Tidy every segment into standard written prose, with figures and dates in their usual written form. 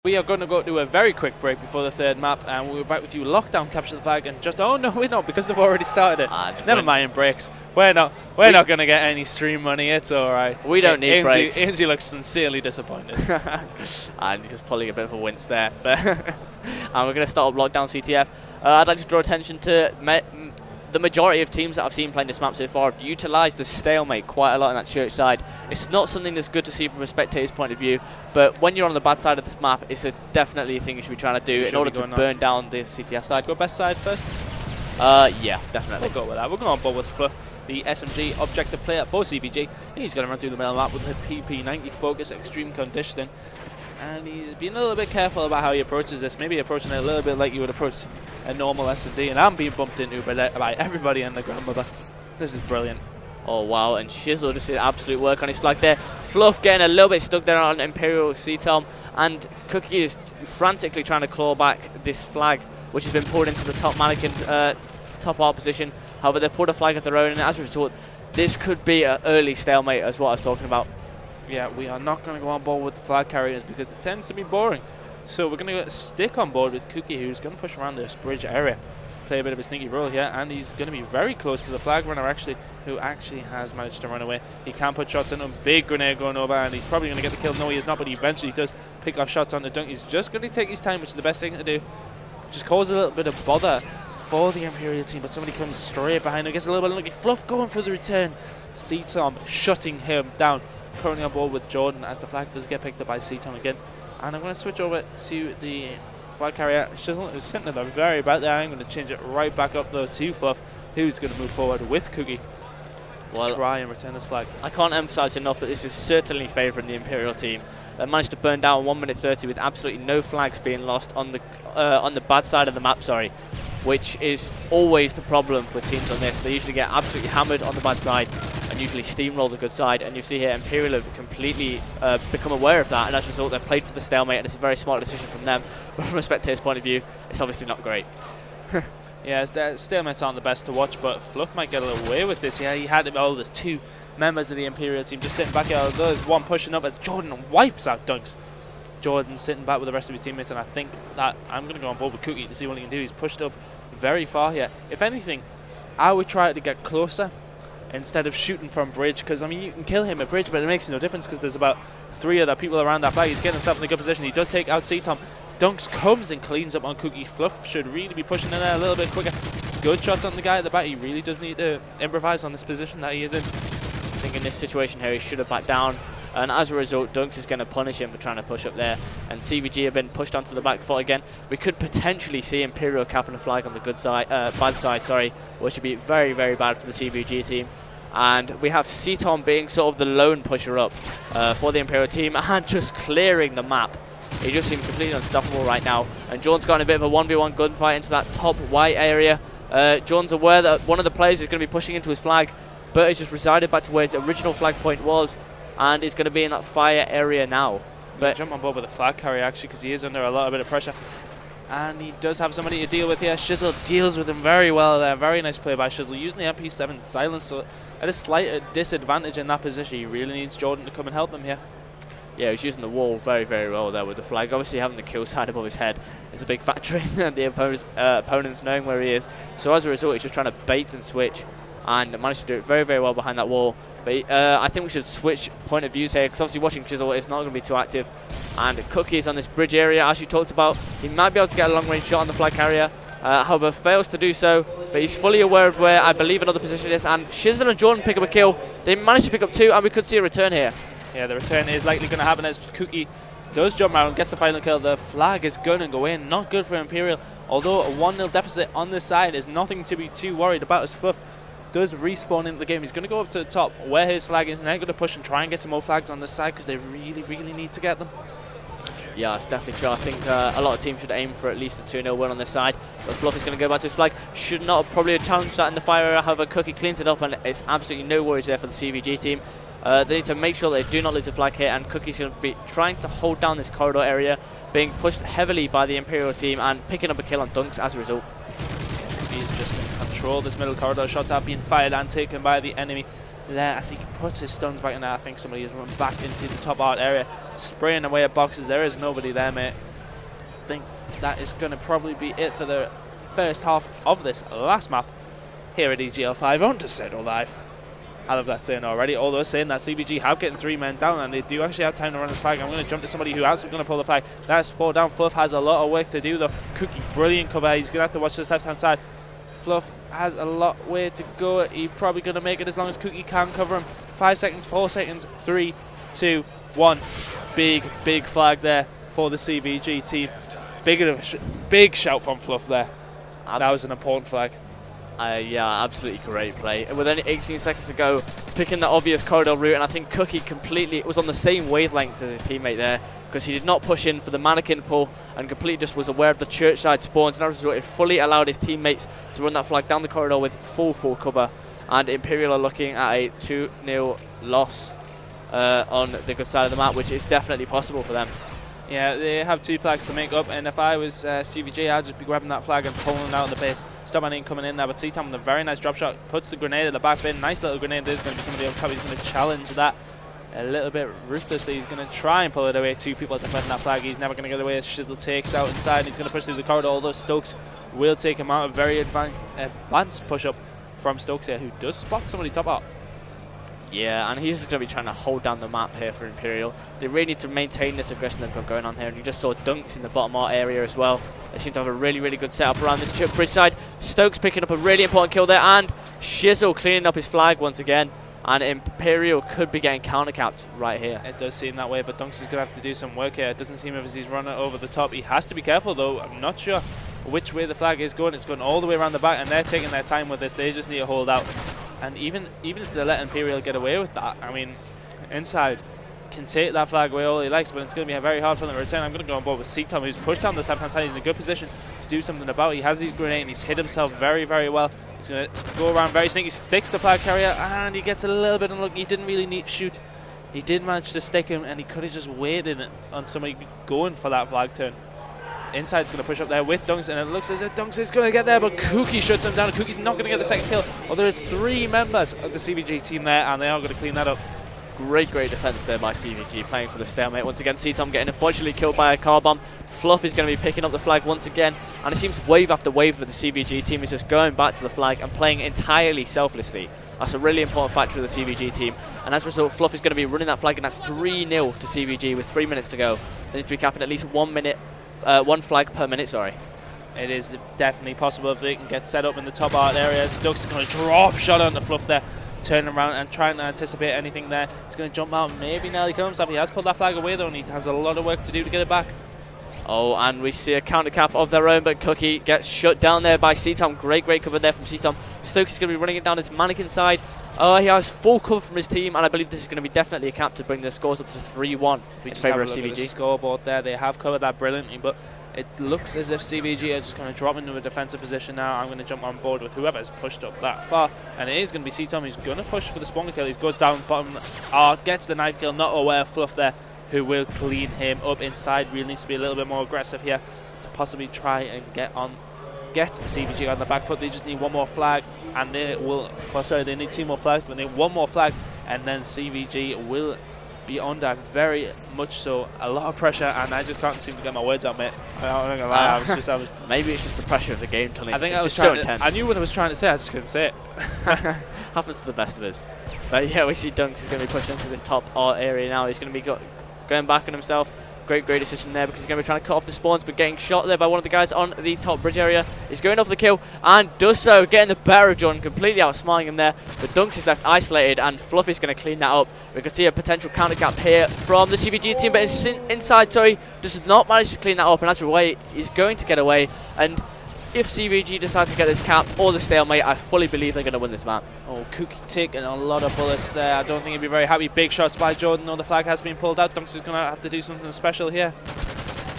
We are going to go to a very quick break before the third map, and we're back with you. Lockdown, capture the flag, and just oh no, we're not, because they've already started it. Never mind breaks. We're not going to get any stream money. It's all right. We don't need breaks. Ainsley looks sincerely disappointed, and he's just pulling a bit of a wince there. But and we're going to start up Lockdown CTF. I'd like to draw attention to the majority of teams that I've seen playing this map so far have utilised the stalemate quite a lot on that church side. It's not something that's good to see from a spectator's point of view, but when you're on the bad side of this map, it's definitely a thing you should be trying to do in order to burn down the CTF side. Go best side first? Yeah, definitely. We'll go with that. We're going on board with Fluff, the SMG objective player for CVG. He's going to run through the middle map with a PP90 focus, extreme conditioning. And he's been a little bit careful about how he approaches this, maybe approaching it a little bit like you would approach a normal S&D, and I'm being bumped into by everybody and the grandmother. This is brilliant. Oh wow, and Shizzle just did absolute work on his flag there. Fluff getting a little bit stuck there on Imperial CTOM, and Cookie is frantically trying to claw back this flag, which has been pulled into the top mannequin, top art position. However, they've pulled a flag of their own, and as a result, this could be an early stalemate, as what I was talking about. Yeah, we are not going to go on board with the flag carriers because it tends to be boring. So we're going to stick on board with Cookie, who's going to push around this bridge area, play a bit of a sneaky role here, and he's going to be very close to the flag runner who actually has managed to run away. He can put shots in him, big grenade going over, and he's probably going to get the kill. No, he is not, but he eventually does pick off shots on the dunk. He's just going to take his time, which is the best thing to do. Just cause a little bit of bother for the Imperial team, but somebody comes straight behind him, gets a little bit lucky. Fluff going for the return. C-Tom shutting him down. Currently on board with Jordan as the flag does get picked up by C-Tom again. And I'm going to switch over to the flag carrier. Shizzle, who's sitting at the very back there. I'm going to change it right back up though to Fluff, who's going to move forward with Cookie to try and return this flag. I can't emphasize enough that this is certainly favouring the Imperial team. They managed to burn down 1 minute 30 with absolutely no flags being lost on the bad side of the map, which is always the problem with teams on this. They usually get absolutely hammered on the bad side and usually steamroll the good side, and you see here Imperial have completely become aware of that, and as a result they've played for the stalemate, and it's a very smart decision from them, but from a spectator's point of view it's obviously not great. Yeah, stalemates aren't the best to watch, but Fluff might get away with this. Yeah, he had there's two members of the Imperial team just sitting back here. There's one pushing up as Jordan wipes out Dunks. Jordan's sitting back with the rest of his teammates, and I think that I'm going to go on board with Cookie to see what he can do. He's pushed up very far here. If anything, I would try to get closer instead of shooting from bridge, because I mean you can kill him at bridge, but it makes no difference because there's about 3 other people around that flag. He's getting himself in a good position. He does take out C-Tom. Dunks comes and cleans up on Cookie. Fluff should really be pushing in there a little bit quicker. Good shots on the guy at the back. He really does need to improvise on this position that he is in. I think in this situation here he should have backed down, and as a result Dunks is going to punish him for trying to push up there, and CVG have been pushed onto the back foot again. We could potentially see Imperial capping a flag on the good side, bad side, which would be very, very bad for the CVG team. And we have C-Tom being sort of the lone pusher up for the Imperial team and just clearing the map. He just seems completely unstoppable right now, and John's got in a bit of a 1v1 gunfight into that top white area. John's aware that one of the players is going to be pushing into his flag, but he's just resided back to where his original flag point was, and is going to be in that fire area now. But jump on board with the flag carrier actually, because he is under a little bit of pressure, and he does have somebody to deal with here. Shizzle deals with him very well there. Very nice play by Shizzle, using the MP7 silence, so at a slight disadvantage in that position. He really needs Jordan to come and help him here. Yeah, he's using the wall very, very well there with the flag. Obviously having the kill side above his head is a big factor in the opponents knowing where he is. So as a result, he's just trying to bait and switch, and managed to do it very, very well behind that wall. But I think we should switch point of views here, because obviously watching Shizzle is not going to be too active. And Cookie is on this bridge area, as you talked about. He might be able to get a long-range shot on the flag carrier. However, fails to do so, but he's fully aware of where I believe another position is. And Shizzle and Jordan pick up a kill. They managed to pick up 2, and we could see a return here. Yeah, the return is likely going to happen as Cookie does jump around, gets the final kill. The flag is going to go in. Not good for Imperial. Although a 1-0 deficit on this side is nothing to be too worried about, as Fluff does respawn into the game. He's going to go up to the top where his flag is, and they're going to push and try and get some more flags on this side, because they really, really need to get them. Yeah, it's definitely true. I think a lot of teams should aim for at least a 2-0 win on this side. But Fluff is going to go back to his flag. Should not have probably challenged that in the fire area. However, Cookie cleans it up, and it's absolutely no worries there for the CVG team. They need to make sure they do not lose a flag here, and Cookie's going to be trying to hold down this corridor area, being pushed heavily by the Imperial team and picking up a kill on Dunks as a result. Cookie's just going to control this middle corridor. Shots are being fired and taken by the enemy there as he puts his stuns back in there. I think somebody has run back into the top art area, spraying away at boxes. There is nobody there, mate. think that is going to probably be it for the first half of this last map here at EGL5 on December Live. I love that saying already, although saying that CBG have getting 3 men down and they do actually have time to run this flag. I'm going to jump to somebody who else is going to pull the flag. That's 4 down. Fluff has a lot of work to do though. Cookie, brilliant cover. He's going to have to watch this left-hand side. Fluff has a lot way to go. He's probably going to make it as long as Cookie can cover him. 5 seconds, 4 seconds, 3, 2, 1. Big flag there for the CVG team. Big shout from Fluff there. That was an important flag. Yeah, absolutely great play. And with only 18 seconds to go, picking the obvious corridor route, and I think Cookie completely was on the same wavelength as his teammate there, because he did not push in for the mannequin pull and completely just was aware of the church side spawns, and as a result, it fully allowed his teammates to run that flag down the corridor with full cover. And Imperial are looking at a 2-0 loss on the good side of the map, which is definitely possible for them. Yeah, they have 2 flags to make up, and if I was CVG, I'd just be grabbing that flag and pulling it out of the base. Stop anything coming in there, but C-Tom with a very nice drop shot, puts the grenade at the back bin. Nice little grenade. There's going to be somebody up top. He's going to challenge that a little bit ruthlessly. He's going to try and pull it away. 2 people defending that flag. He's never going to get away as Shizzle takes out inside, and he's going to push through the corridor, although Stokes will take him out. A very advanced push-up from Stokes here, who does spot somebody top out. Yeah, and he's going to be trying to hold down the map here for Imperial. They really need to maintain this aggression they've got going on here. And you just saw Dunks in the bottom art area as well. They seem to have a really good setup around this bridge side. Stokes picking up a really important kill there, and Shizzle cleaning up his flag once again. And Imperial could be getting counter-capped right here. It does seem that way, but Dunks is going to have to do some work here. It doesn't seem as he's running over the top. He has to be careful, though. I'm not sure which way the flag is going. It's going all the way around the back, and they're taking their time with this. They just need to hold out. And even if they let Imperial get away with that, I mean, inside can take that flag away all he likes, but it's going to be very hard for them to return. I'm going to go on board with C-Tom, who's pushed down this left-hand side. He's in a good position to do something about it. He has his grenade, and he's hit himself very well. He's going to go around very sneaky, sticks the flag carrier, and he gets a little bit unlucky. He didn't really need to shoot. He did manage to stick him, and he could have just waited on somebody going for that flag turn. Inside's going to push up there with Dunks, and it looks as if Dunks is going to get there, but Cookie shuts him down. Cookie's not going to get the second kill. Well, there is 3 members of the CVG team there, and they are going to clean that up. Great defense there by CVG, playing for the stalemate. Once again, C-Tom getting unfortunately killed by a car bomb. Fluff is going to be picking up the flag once again, and it seems wave after wave for the CVG team is just going back to the flag and playing entirely selflessly. That's a really important factor of the CVG team, and as a result, Fluff is going to be running that flag, and that's 3-0 to CVG with 3 minutes to go. They need to be capping at least 1 minute. 1 flag per minute, sorry. It is definitely possible if they can get set up in the top art area. Stokes is going to drop shot on the Fluff there, turning around and trying to anticipate anything there. He's going to jump out, maybe nearly kill himself. He has pulled that flag away though, and he has a lot of work to do to get it back. Oh, and we see a counter cap of their own, but Cookie gets shut down there by C-Tom. Great cover there from C-Tom. Stokes is going to be running it down his mannequin side. He has full cover from his team, and I believe this is going to be definitely a cap to bring the scores up to 3-1 in favour of CVG. The scoreboard there, they have covered that brilliantly, but it looks as if CVG are just going to drop into a defensive position now. I'm going to jump on board with whoever's pushed up that far, and it is going to be C-Tom who's going to push for the spawn kill. He goes down bottom, gets the knife kill, not aware of Fluff there, who will clean him up inside. Really needs to be a little bit more aggressive here to possibly try and get CVG on the back foot. They just need 1 more flag, and they will. Well, sorry, they need 2 more flags, but they need 1 more flag, and then CVG will be under very much so. A lot of pressure, and I just can't seem to get my words out, mate. I'm not gonna lie. I was maybe it's just the pressure of the game, Tony. I think it's I was just so intense. I knew what I was trying to say. I just couldn't say it. Happens to the best of us. But yeah, we see Dunks is going to be pushed into this top art area now. He's going to be going back on himself. Great decision there, because he's going to be trying to cut off the spawns, but getting shot there by one of the guys on the top bridge area. He's going off the kill and does so, getting the better of John, completely outsmarting him there. But Dunks is left isolated, and Fluff is going to clean that up. We can see a potential counter gap here from the CVG team, but inside, sorry, does not manage to clean that up, and as a way, he's going to get away. And if CVG decide to get this cap or the stalemate, I fully believe they're going to win this map. Oh, Cookie taking a lot of bullets there. I don't think he'd be very happy. Big shots by Jordan. No, the flag has been pulled out. Dunks is going to have to do something special here.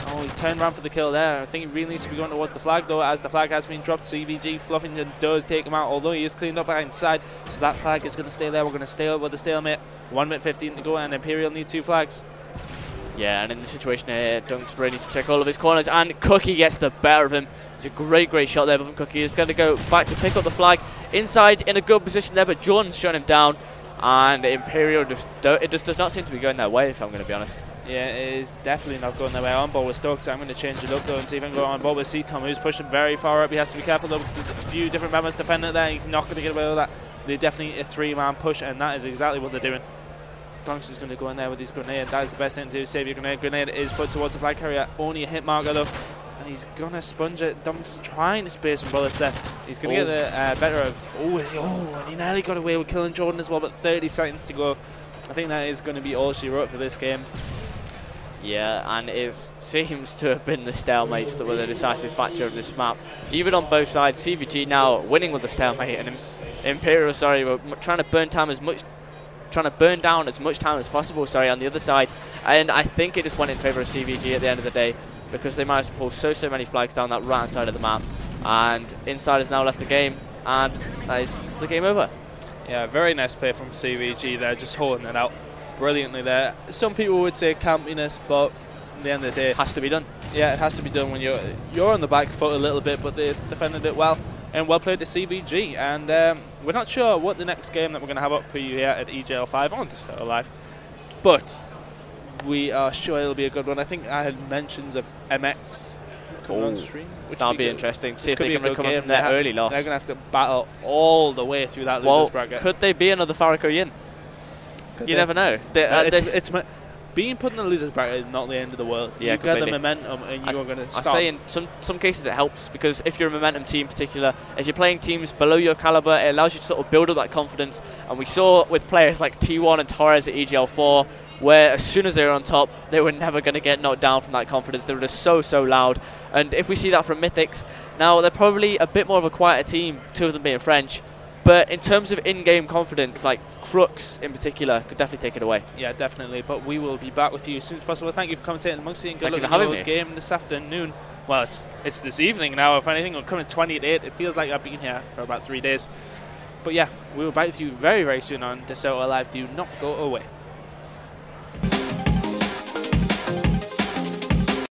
Oh, he's turned around for the kill there. I think he really needs to be going towards the flag, though, as the flag has been dropped. CVG Fluffington does take him out, although he is cleaned up inside. So that flag is going to stay there. We're going to stay up with the stalemate. 1 minute 15 to go, and Imperial need 2 flags. Yeah, and in the situation here, Dunks really needs to check all of his corners, and Cookie gets the better of him. It's a great shot there from Cookie. He's going to go back to pick up the flag inside in a good position there, but Jordan's shutting him down. and Imperial it just does not seem to be going their way, if I'm going to be honest. Yeah, it is definitely not going their way. On board with Stoke, so I'm going to change it up though and see if I can go on board with C-Tom, who's pushing very far up. He has to be careful though because there's a few different members defending there. He's not going to get away with that. They definitely need a 3-man push, and that is exactly what they're doing. Donks is going to go in there with his grenade. That is the best thing to do. Save your grenade. Grenade is put towards the flag carrier. Only a hit marker though. And he's going to sponge it. Donks trying to spare some bullets there. He's going to get the better of... and he nearly got away with killing Jordan as well, but 30 seconds to go. I think that is going to be all she wrote for this game. Yeah, and it seems to have been the stalemates that were the decisive factor of this map. Even on both sides, CVG now winning with the stalemate, and Imperial, were trying to burn down as much time as possible, on the other side. And I think it just went in favour of CVG at the end of the day, because they managed to pull so many flags down that right-hand side of the map. And Inside has now left the game, and that is the game over. Yeah, very nice play from CVG there, just holding it out brilliantly there. Some people would say campiness, but at the end of the day, has to be done. Yeah, it has to be done when you're on the back foot a little bit, but they defended it well. And well played to CVG. And we're not sure what the next game that we're going to have up for you here at EGL5 on to start alive, but we are sure it'll be a good one. I think I had mentions of MX coming on stream. That'll be interesting. See if they can recover from their early loss. They're going to have to battle all the way through that losers bracket. Could they be another Farako Yin? You never know. Being put in the losers bracket is not the end of the world. Yeah, you've got the momentum, and you are going to stop. I say in some cases it helps, because if you're a momentum team in particular, if you're playing teams below your caliber, it allows you to sort of build up that confidence. And we saw with players like T1 and Torres at EGL4, where as soon as they were on top, they were never going to get knocked down from that confidence. They were just so loud. And if we see that from Mythics, now they're probably a bit more of a quieter team, 2 of them being French. But in terms of in-game confidence, like Crooks in particular, could definitely take it away. Yeah, definitely. But we will be back with you as soon as possible. Thank you for commentating, Monksy, and good luck in your game this afternoon. Well, it's this evening now. If anything, we're coming 20 to 8. It feels like I've been here for about 3 days. But yeah, we will be back with you very soon on This Out Alive. Do not go away.